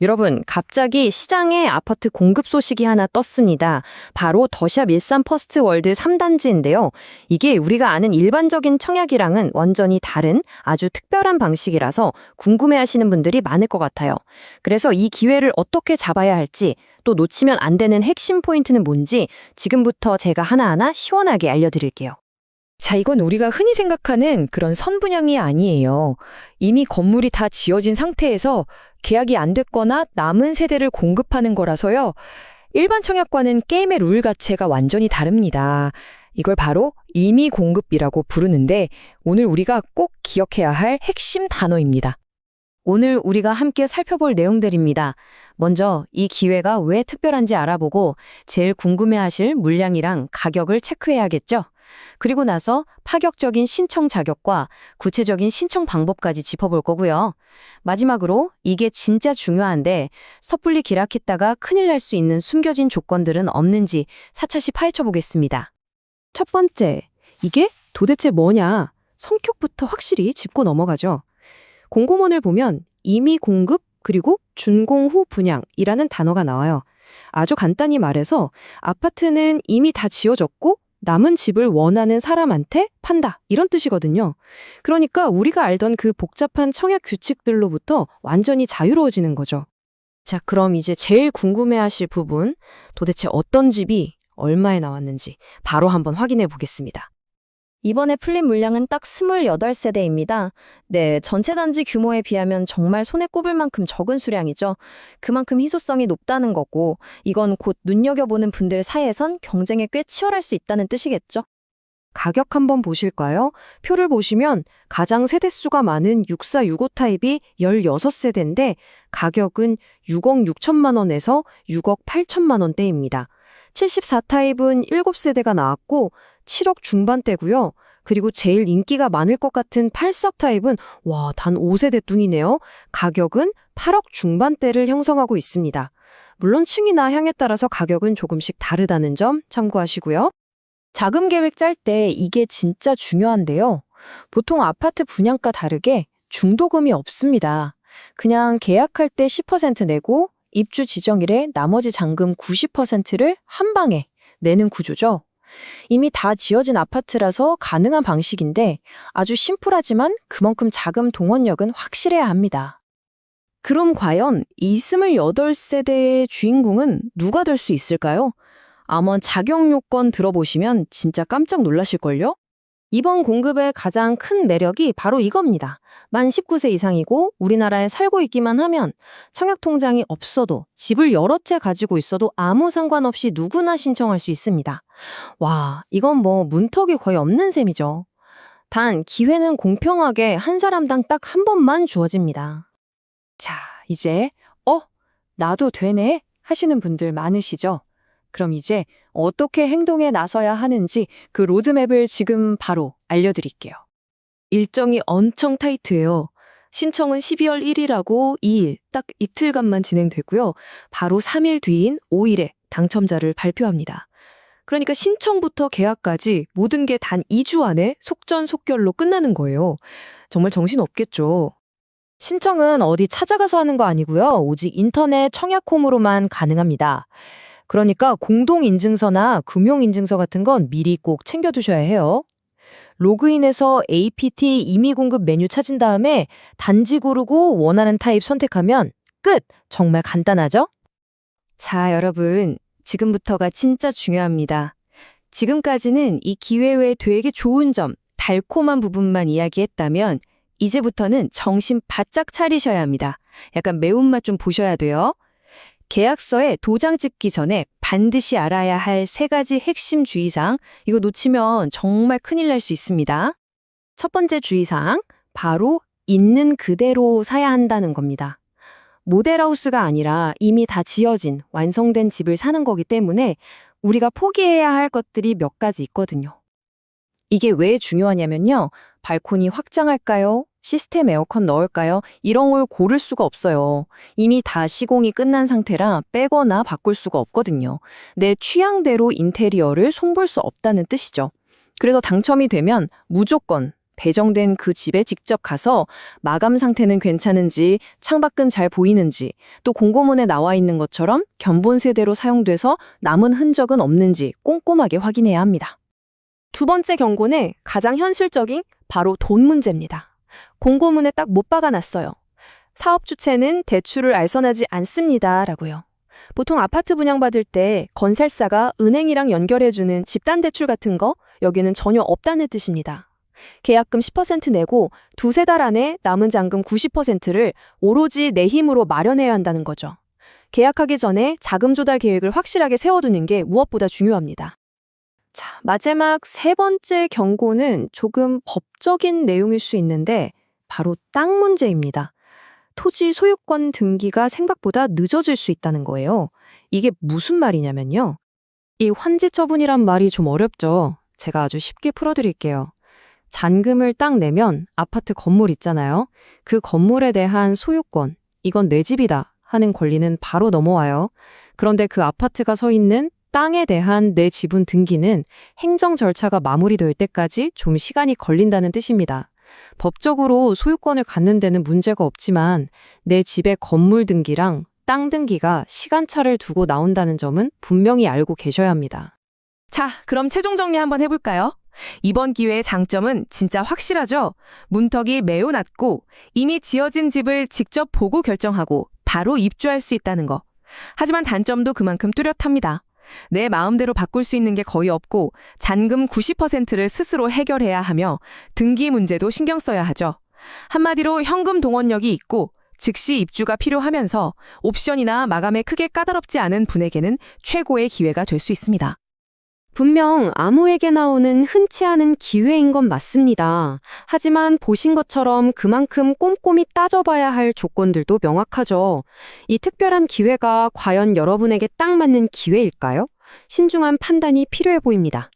여러분, 갑자기 시장에 아파트 공급 소식이 하나 떴습니다. 바로 더샵 일산 퍼스트월드 3단지인데요. 이게 우리가 아는 일반적인 청약이랑은 완전히 다른 아주 특별한 방식이라서 궁금해하시는 분들이 많을 것 같아요. 그래서 이 기회를 어떻게 잡아야 할지, 또 놓치면 안 되는 핵심 포인트는 뭔지 지금부터 제가 하나하나 시원하게 알려드릴게요. 자, 이건 우리가 흔히 생각하는 그런 선분양이 아니에요. 이미 건물이 다 지어진 상태에서 계약이 안 됐거나 남은 세대를 공급하는 거라서요. 일반 청약과는 게임의 룰 자체가 완전히 다릅니다. 이걸 바로 임의 공급이라고 부르는데 오늘 우리가 꼭 기억해야 할 핵심 단어입니다. 오늘 우리가 함께 살펴볼 내용들입니다. 먼저 이 기회가 왜 특별한지 알아보고 제일 궁금해하실 물량이랑 가격을 체크해야겠죠. 그리고 나서 파격적인 신청 자격과 구체적인 신청 방법까지 짚어볼 거고요. 마지막으로 이게 진짜 중요한데 섣불리 기락했다가 큰일 날 수 있는 숨겨진 조건들은 없는지 사차시 파헤쳐 보겠습니다. 첫 번째, 이게 도대체 뭐냐? 성격부터 확실히 짚고 넘어가죠. 공고문을 보면 임의 공급 그리고 준공 후 분양이라는 단어가 나와요. 아주 간단히 말해서 아파트는 이미 다 지어졌고 남은 집을 원하는 사람한테 판다 이런 뜻이거든요. 그러니까 우리가 알던 그 복잡한 청약 규칙들로부터 완전히 자유로워지는 거죠. 자, 그럼 이제 제일 궁금해하실 부분, 도대체 어떤 집이 얼마에 나왔는지 바로 한번 확인해 보겠습니다. 이번에 풀린 물량은 딱 28세대입니다. 네, 전체 단지 규모에 비하면 정말 손에 꼽을 만큼 적은 수량이죠. 그만큼 희소성이 높다는 거고, 이건 곧 눈여겨보는 분들 사이에선 경쟁에 꽤 치열할 수 있다는 뜻이겠죠. 가격 한번 보실까요? 표를 보시면 가장 세대수가 많은 6465 타입이 16세대인데 가격은 6억 6천만 원에서 6억 8천만 원대입니다. 74 타입은 7세대가 나왔고 7억 중반대고요. 그리고 제일 인기가 많을 것 같은 84 타입은 단 5세대 뚱이네요. 가격은 8억 중반대를 형성하고 있습니다. 물론 층이나 향에 따라서 가격은 조금씩 다르다는 점 참고하시고요. 자금 계획 짤 때 이게 진짜 중요한데요. 보통 아파트 분양가 다르게 중도금이 없습니다. 그냥 계약할 때 10% 내고 입주 지정일에 나머지 잔금 90%를 한 방에 내는 구조죠. 이미 다 지어진 아파트라서 가능한 방식인데 아주 심플하지만 그만큼 자금 동원력은 확실해야 합니다. 그럼 과연 이 28세대의 주인공은 누가 될 수 있을까요? 아마 자격 요건 들어보시면 진짜 깜짝 놀라실걸요? 이번 공급의 가장 큰 매력이 바로 이겁니다. 만 19세 이상이고 우리나라에 살고 있기만 하면 청약 통장이 없어도 집을 여러 채 가지고 있어도 아무 상관없이 누구나 신청할 수 있습니다. 와, 이건 뭐 문턱이 거의 없는 셈이죠. 단 기회는 공평하게 한 사람당 딱 한 번만 주어집니다. 자, 이제 나도 되네 하시는 분들 많으시죠? 그럼 이제 어떻게 행동에 나서야 하는지 그 로드맵을 지금 바로 알려드릴게요. 일정이 엄청 타이트해요. 신청은 12월 1일하고 2일, 딱 이틀간만 진행되고요. 바로 3일 뒤인 5일에 당첨자를 발표합니다. 그러니까 신청부터 계약까지 모든 게 단 2주 안에 속전속결로 끝나는 거예요. 정말 정신없겠죠. 신청은 어디 찾아가서 하는 거 아니고요. 오직 인터넷 청약홈으로만 가능합니다. 그러니까 공동인증서나 금융인증서 같은 건 미리 꼭 챙겨두셔야 해요. 로그인해서 APT 임의공급 메뉴 찾은 다음에 단지 고르고 원하는 타입 선택하면 끝! 정말 간단하죠? 자, 여러분. 지금부터가 진짜 중요합니다. 지금까지는 이 기회 외에 되게 좋은 점, 달콤한 부분만 이야기했다면 이제부터는 정신 바짝 차리셔야 합니다. 약간 매운맛 좀 보셔야 돼요. 계약서에 도장 찍기 전에 반드시 알아야 할 3가지 핵심 주의사항, 이거 놓치면 정말 큰일 날 수 있습니다. 첫 번째 주의사항, 바로 있는 그대로 사야 한다는 겁니다. 모델하우스가 아니라 이미 다 지어진, 완성된 집을 사는 거기 때문에 우리가 포기해야 할 것들이 몇 가지 있거든요. 이게 왜 중요하냐면요. 발코니 확장할까요? 시스템 에어컨 넣을까요? 이런 걸 고를 수가 없어요. 이미 다 시공이 끝난 상태라 빼거나 바꿀 수가 없거든요. 내 취향대로 인테리어를 손볼 수 없다는 뜻이죠. 그래서 당첨이 되면 무조건 배정된 그 집에 직접 가서 마감 상태는 괜찮은지, 창밖은 잘 보이는지, 또 공고문에 나와 있는 것처럼 견본 세대로 사용돼서 남은 흔적은 없는지 꼼꼼하게 확인해야 합니다. 두 번째 경고는 가장 현실적인 바로 돈 문제입니다. 공고문에 딱 못 박아놨어요. 사업 주체는 대출을 알선하지 않습니다. 라고요. 보통 아파트 분양받을 때 건설사가 은행이랑 연결해주는 집단대출 같은 거 여기는 전혀 없다는 뜻입니다. 계약금 10% 내고 두세 달 안에 남은 잔금 90%를 오로지 내 힘으로 마련해야 한다는 거죠. 계약하기 전에 자금 조달 계획을 확실하게 세워두는 게 무엇보다 중요합니다. 자, 마지막 세 번째 경고는 조금 법적인 내용일 수 있는데 바로 땅 문제입니다. 토지 소유권 등기가 생각보다 늦어질 수 있다는 거예요. 이게 무슨 말이냐면요. 이 환지 처분이란 말이 좀 어렵죠. 제가 아주 쉽게 풀어드릴게요. 잔금을 딱 내면 아파트 건물 있잖아요. 그 건물에 대한 소유권, 이건 내 집이다 하는 권리는 바로 넘어와요. 그런데 그 아파트가 서 있는 땅에 대한 내 지분 등기는 행정 절차가 마무리될 때까지 좀 시간이 걸린다는 뜻입니다. 법적으로 소유권을 갖는 데는 문제가 없지만 내 집의 건물 등기랑 땅 등기가 시간차를 두고 나온다는 점은 분명히 알고 계셔야 합니다. 자, 그럼 최종 정리 한번 해볼까요? 이번 기회의 장점은 진짜 확실하죠? 문턱이 매우 낮고 이미 지어진 집을 직접 보고 결정하고 바로 입주할 수 있다는 거. 하지만 단점도 그만큼 뚜렷합니다. 내 마음대로 바꿀 수 있는 게 거의 없고 잔금 90%를 스스로 해결해야 하며 등기 문제도 신경 써야 하죠. 한마디로 현금 동원력이 있고 즉시 입주가 필요하면서 옵션이나 마감에 크게 까다롭지 않은 분에게는 최고의 기회가 될 수 있습니다. 분명 아무에게 나오는 흔치 않은 기회인 건 맞습니다. 하지만 보신 것처럼 그만큼 꼼꼼히 따져봐야 할 조건들도 명확하죠. 이 특별한 기회가 과연 여러분에게 딱 맞는 기회일까요? 신중한 판단이 필요해 보입니다.